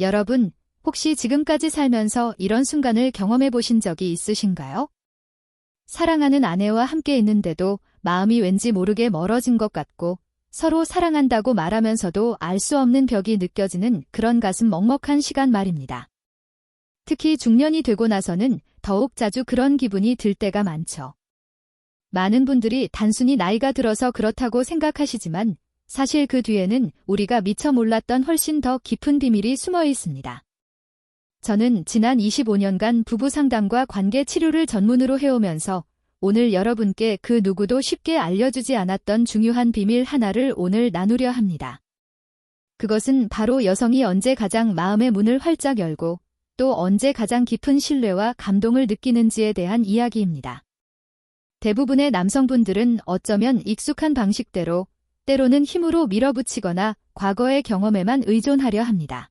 여러분, 혹시 지금까지 살면서 이런 순간을 경험해 보신 적이 있으신가요? 사랑하는 아내와 함께 있는데도 마음이 왠지 모르게 멀어진 것 같고 서로 사랑한다고 말하면서도 알 수 없는 벽이 느껴지는 그런 가슴 먹먹한 시간 말입니다. 특히 중년이 되고 나서는 더욱 자주 그런 기분이 들 때가 많죠. 많은 분들이 단순히 나이가 들어서 그렇다고 생각하시지만 사실 그 뒤에는 우리가 미처 몰랐던 훨씬 더 깊은 비밀이 숨어 있습니다. 저는 지난 25년간 부부 상담과 관계 치료를 전문으로 해오면서 오늘 여러분께 그 누구도 쉽게 알려주지 않았던 중요한 비밀 하나를 오늘 나누려 합니다. 그것은 바로 여성이 언제 가장 마음의 문을 활짝 열고 또 언제 가장 깊은 신뢰와 감동을 느끼는지에 대한 이야기입니다. 대부분의 남성분들은 어쩌면 익숙한 방식대로 때로는 힘으로 밀어붙이거나 과거의 경험에만 의존하려 합니다.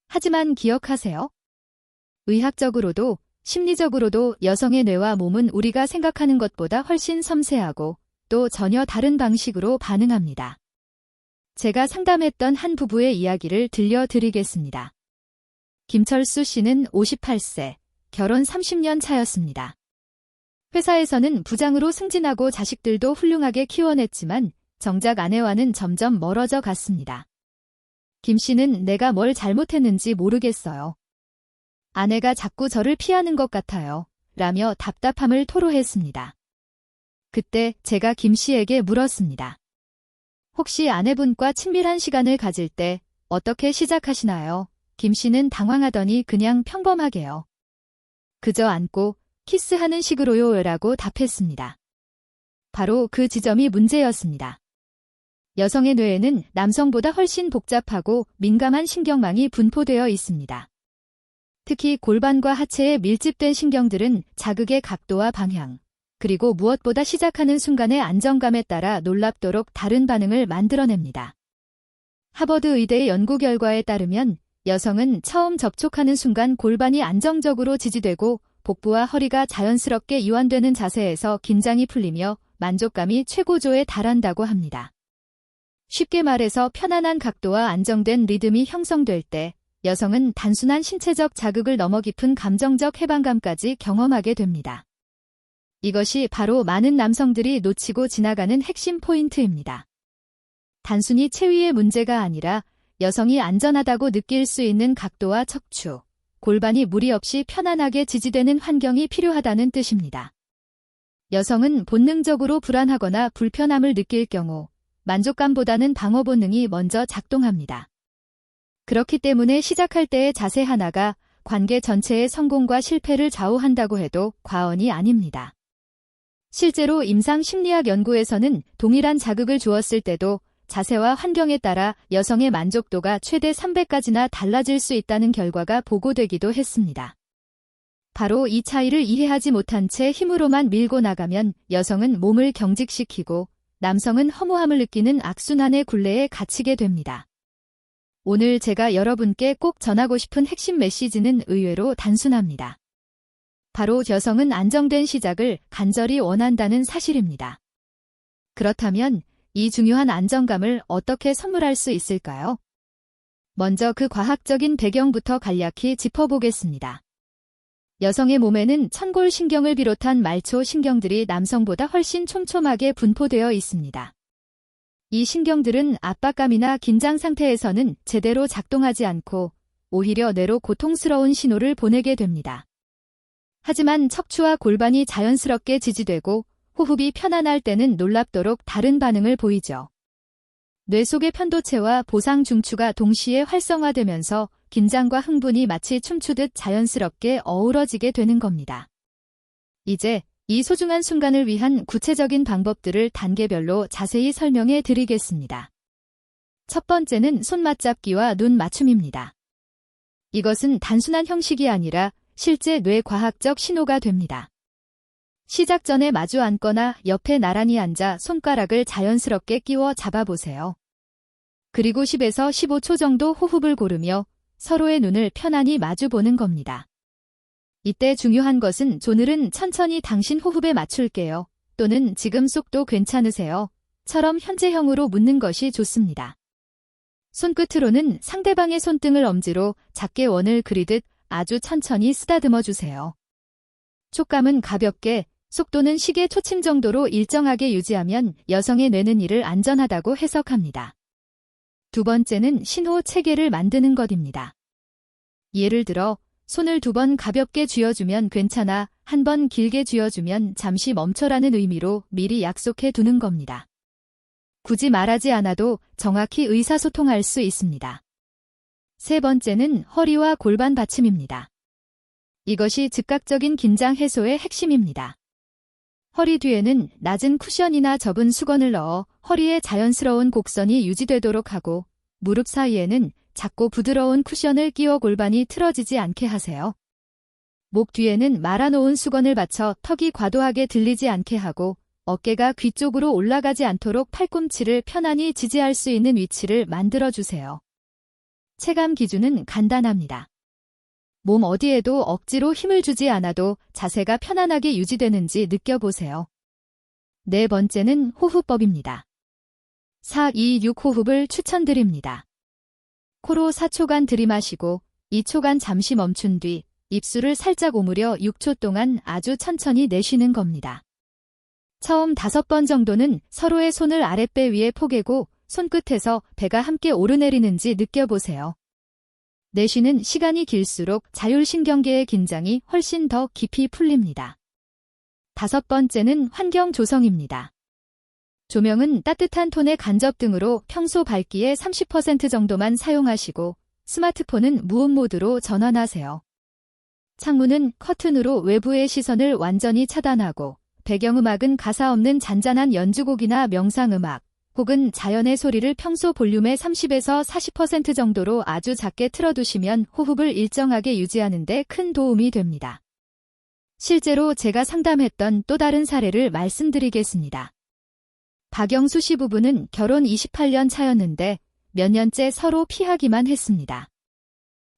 하지만 기억하세요. 의학적으로도 심리적으로도 여성의 뇌와 몸은 우리가 생각하는 것보다 훨씬 섬세하고 또 전혀 다른 방식으로 반응합니다. 제가 상담했던 한 부부의 이야기를 들려드리겠습니다. 김철수 씨는 58세, 결혼 30년 차였습니다. 회사에서는 부장으로 승진하고 자식들도 훌륭하게 키워냈지만 정작 아내와는 점점 멀어져 갔습니다. 김 씨는 내가 뭘 잘못했는지 모르겠어요. 아내가 자꾸 저를 피하는 것 같아요. 라며 답답함을 토로했습니다. 그때 제가 김 씨에게 물었습니다. 혹시 아내분과 친밀한 시간을 가질 때 어떻게 시작하시나요? 김 씨는 당황하더니 그냥 평범하게요. 그저 안고 키스하는 식으로요 라고 답했습니다. 바로 그 지점이 문제였습니다. 여성의 뇌에는 남성보다 훨씬 복잡하고 민감한 신경망이 분포되어 있습니다. 특히 골반과 하체에 밀집된 신경들은 자극의 각도와 방향, 그리고 무엇보다 시작하는 순간의 안정감에 따라 놀랍도록 다른 반응을 만들어냅니다. 하버드 의대의 연구 결과에 따르면 여성은 처음 접촉하는 순간 골반이 안정적으로 지지되고 복부와 허리가 자연스럽게 이완되는 자세에서 긴장이 풀리며 만족감이 최고조에 달한다고 합니다. 쉽게 말해서 편안한 각도와 안정된 리듬이 형성될 때 여성은 단순한 신체적 자극을 넘어 깊은 감정적 해방감까지 경험하게 됩니다. 이것이 바로 많은 남성들이 놓치고 지나가는 핵심 포인트입니다. 단순히 체위의 문제가 아니라 여성이 안전하다고 느낄 수 있는 각도와 척추, 골반이 무리 없이 편안하게 지지되는 환경이 필요하다는 뜻입니다. 여성은 본능적으로 불안하거나 불편함을 느낄 경우 만족감보다는 방어 본능이 먼저 작동합니다. 그렇기 때문에 시작할 때의 자세 하나가 관계 전체의 성공과 실패를 좌우한다고 해도 과언이 아닙니다. 실제로 임상 심리학 연구에서는 동일한 자극을 주었을 때도 자세와 환경에 따라 여성의 만족도가 최대 3배까지나 달라질 수 있다는 결과가 보고되기도 했습니다. 바로 이 차이를 이해하지 못한 채 힘으로만 밀고 나가면 여성은 몸을 경직시키고 남성은 허무함을 느끼는 악순환의 굴레에 갇히게 됩니다. 오늘 제가 여러분께 꼭 전하고 싶은 핵심 메시지는 의외로 단순합니다. 바로 여성은 안정된 시작을 간절히 원한다는 사실입니다. 그렇다면 이 중요한 안정감을 어떻게 선물할 수 있을까요? 먼저 그 과학적인 배경부터 간략히 짚어보겠습니다. 여성의 몸에는 천골신경을 비롯한 말초 신경들이 남성보다 훨씬 촘촘하게 분포되어 있습니다. 이 신경들은 압박감이나 긴장 상태에서는 제대로 작동하지 않고 오히려 뇌로 고통스러운 신호를 보내게 됩니다. 하지만 척추와 골반이 자연스럽게 지지되고 호흡이 편안할 때는 놀랍도록 다른 반응을 보이죠. 뇌 속의 편도체와 보상 중추가 동시에 활성화되면서 긴장과 흥분이 마치 춤추듯 자연스럽게 어우러지게 되는 겁니다. 이제 이 소중한 순간을 위한 구체적인 방법들을 단계별로 자세히 설명해 드리겠습니다. 첫 번째는 손 맞잡기와 눈 맞춤입니다. 이것은 단순한 형식이 아니라 실제 뇌과학적 신호가 됩니다. 시작 전에 마주 앉거나 옆에 나란히 앉아 손가락을 자연스럽게 끼워 잡아보세요. 그리고 10에서 15초 정도 호흡을 고르며 서로의 눈을 편안히 마주 보는 겁니다. 이때 중요한 것은 오늘은 천천히 당신 호흡에 맞출게요. 또는 지금 속도 괜찮으세요? 처럼 현재형으로 묻는 것이 좋습니다. 손끝으로는 상대방의 손등을 엄지로 작게 원을 그리듯 아주 천천히 쓰다듬어 주세요. 촉감은 가볍게, 속도는 시계 초침 정도로 일정하게 유지하면 여성의 뇌는 이를 안전하다고 해석합니다. 두 번째는 신호 체계를 만드는 것입니다. 예를 들어 손을 2번 가볍게 쥐어주면 괜찮아, 1번 길게 쥐어주면 잠시 멈춰라는 의미로 미리 약속해 두는 겁니다. 굳이 말하지 않아도 정확히 의사소통할 수 있습니다. 세 번째는 허리와 골반 받침입니다. 이것이 즉각적인 긴장 해소의 핵심입니다. 허리 뒤에는 낮은 쿠션이나 접은 수건을 넣어 허리의 자연스러운 곡선이 유지되도록 하고, 무릎 사이에는 작고 부드러운 쿠션을 끼워 골반이 틀어지지 않게 하세요. 목 뒤에는 말아놓은 수건을 받쳐 턱이 과도하게 들리지 않게 하고, 어깨가 귀 쪽으로 올라가지 않도록 팔꿈치를 편안히 지지할 수 있는 위치를 만들어주세요. 체감 기준은 간단합니다. 몸 어디에도 억지로 힘을 주지 않아도 자세가 편안하게 유지되는지 느껴보세요. 네 번째는 호흡법입니다. 4-2-6 호흡을 추천드립니다. 코로 4초간 들이마시고 2초간 잠시 멈춘 뒤 입술을 살짝 오므려 6초 동안 아주 천천히 내쉬는 겁니다. 처음 5번 정도는 서로의 손을 아랫배 위에 포개고 손끝에서 배가 함께 오르내리는지 느껴보세요. 내쉬는 시간이 길수록 자율신경계의 긴장이 훨씬 더 깊이 풀립니다. 5번째는 환경 조성입니다. 조명은 따뜻한 톤의 간접 등으로 평소 밝기의 30% 정도만 사용하시고, 스마트폰은 무음 모드로 전환하세요. 창문은 커튼으로 외부의 시선을 완전히 차단하고, 배경음악은 가사 없는 잔잔한 연주곡이나 명상음악, 혹은 자연의 소리를 평소 볼륨의 30에서 40% 정도로 아주 작게 틀어두시면 호흡을 일정하게 유지하는 데 큰 도움이 됩니다. 실제로 제가 상담했던 또 다른 사례를 말씀드리겠습니다. 박영수 씨 부부는 결혼 28년 차였는데 몇 년째 서로 피하기만 했습니다.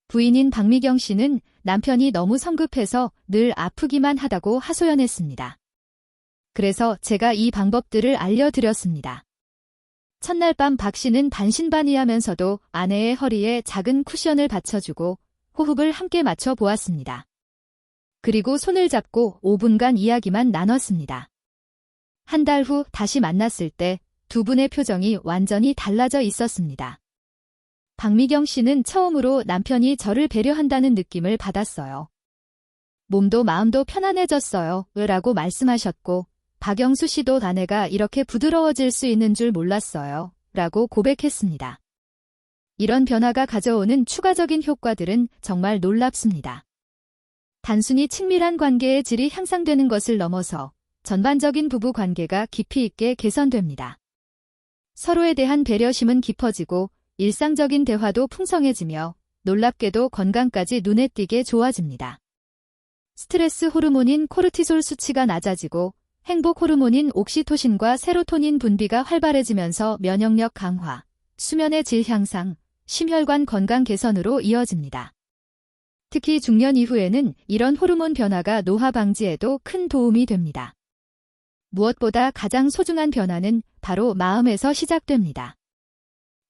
부인인 박미경 씨는 남편이 너무 성급해서 늘 아프기만 하다고 하소연했습니다. 그래서 제가 이 방법들을 알려드렸습니다. 첫날 밤 박 씨는 반신반의하면서도 아내의 허리에 작은 쿠션을 받쳐주고 호흡을 함께 맞춰 보았습니다. 그리고 손을 잡고 5분간 이야기만 나눴습니다. 한 달 후 다시 만났을 때 두 분의 표정이 완전히 달라져 있었습니다. 박미경 씨는 처음으로 남편이 저를 배려한다는 느낌을 받았어요. 몸도 마음도 편안해졌어요. 라고 말씀하셨고, 박영수 씨도 아내가 이렇게 부드러워질 수 있는 줄 몰랐어요. 라고 고백했습니다. 이런 변화가 가져오는 추가적인 효과들은 정말 놀랍습니다. 단순히 친밀한 관계의 질이 향상되는 것을 넘어서 전반적인 부부 관계가 깊이 있게 개선됩니다. 서로에 대한 배려심은 깊어지고 일상적인 대화도 풍성해지며 놀랍게도 건강까지 눈에 띄게 좋아집니다. 스트레스 호르몬인 코르티솔 수치가 낮아지고 행복 호르몬인 옥시토신과 세로토닌 분비가 활발해지면서 면역력 강화, 수면의 질 향상, 심혈관 건강 개선으로 이어집니다. 특히 중년 이후에는 이런 호르몬 변화가 노화 방지에도 큰 도움이 됩니다. 무엇보다 가장 소중한 변화는 바로 마음에서 시작됩니다.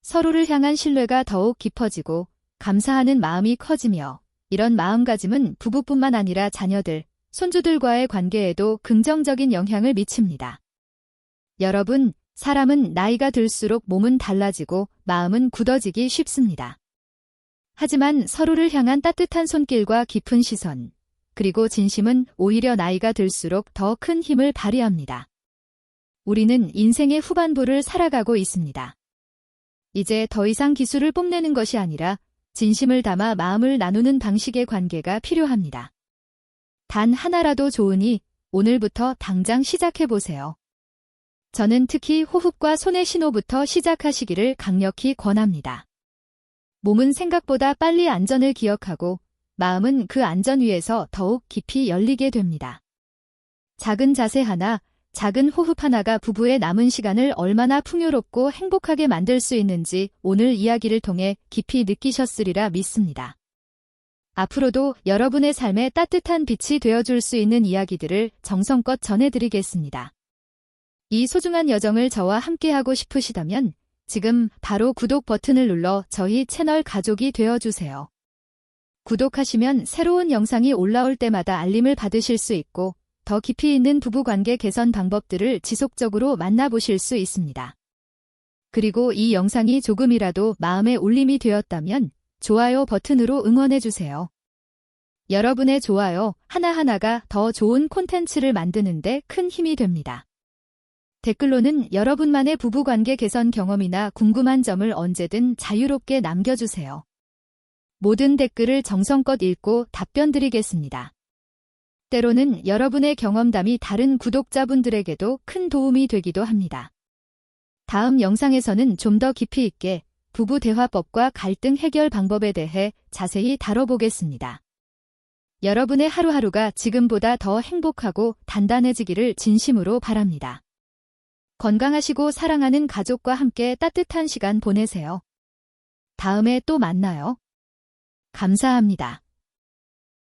서로를 향한 신뢰가 더욱 깊어지고 감사하는 마음이 커지며, 이런 마음가짐은 부부뿐만 아니라 자녀들, 손주들과의 관계에도 긍정적인 영향을 미칩니다. 여러분, 사람은 나이가 들수록 몸은 달라지고 마음은 굳어지기 쉽습니다. 하지만 서로를 향한 따뜻한 손길과 깊은 시선, 그리고 진심은 오히려 나이가 들수록 더 큰 힘을 발휘합니다. 우리는 인생의 후반부를 살아가고 있습니다. 이제 더 이상 기술을 뽐내는 것이 아니라 진심을 담아 마음을 나누는 방식의 관계가 필요합니다. 단 하나라도 좋으니 오늘부터 당장 시작해보세요. 저는 특히 호흡과 손의 신호부터 시작하시기를 강력히 권합니다. 몸은 생각보다 빨리 안전을 기억하고 마음은 그 안전 위에서 더욱 깊이 열리게 됩니다. 작은 자세 하나, 작은 호흡 하나가 부부의 남은 시간을 얼마나 풍요롭고 행복하게 만들 수 있는지 오늘 이야기를 통해 깊이 느끼셨으리라 믿습니다. 앞으로도 여러분의 삶에 따뜻한 빛이 되어줄 수 있는 이야기들을 정성껏 전해드리겠습니다. 이 소중한 여정을 저와 함께하고 싶으시다면 지금 바로 구독 버튼을 눌러 저희 채널 가족이 되어주세요. 구독하시면 새로운 영상이 올라올 때마다 알림을 받으실 수 있고 더 깊이 있는 부부관계 개선 방법들을 지속적으로 만나보실 수 있습니다. 그리고 이 영상이 조금이라도 마음에 울림이 되었다면 좋아요 버튼으로 응원해주세요. 여러분의 좋아요 하나하나가 더 좋은 콘텐츠를 만드는데 큰 힘이 됩니다. 댓글로는 여러분만의 부부관계 개선 경험이나 궁금한 점을 언제든 자유롭게 남겨주세요. 모든 댓글을 정성껏 읽고 답변 드리겠습니다. 때로는 여러분의 경험담이 다른 구독자분들에게도 큰 도움이 되기도 합니다. 다음 영상에서는 좀 더 깊이 있게 부부 대화법과 갈등 해결 방법에 대해 자세히 다뤄보겠습니다. 여러분의 하루하루가 지금보다 더 행복하고 단단해지기를 진심으로 바랍니다. 건강하시고 사랑하는 가족과 함께 따뜻한 시간 보내세요. 다음에 또 만나요. 감사합니다.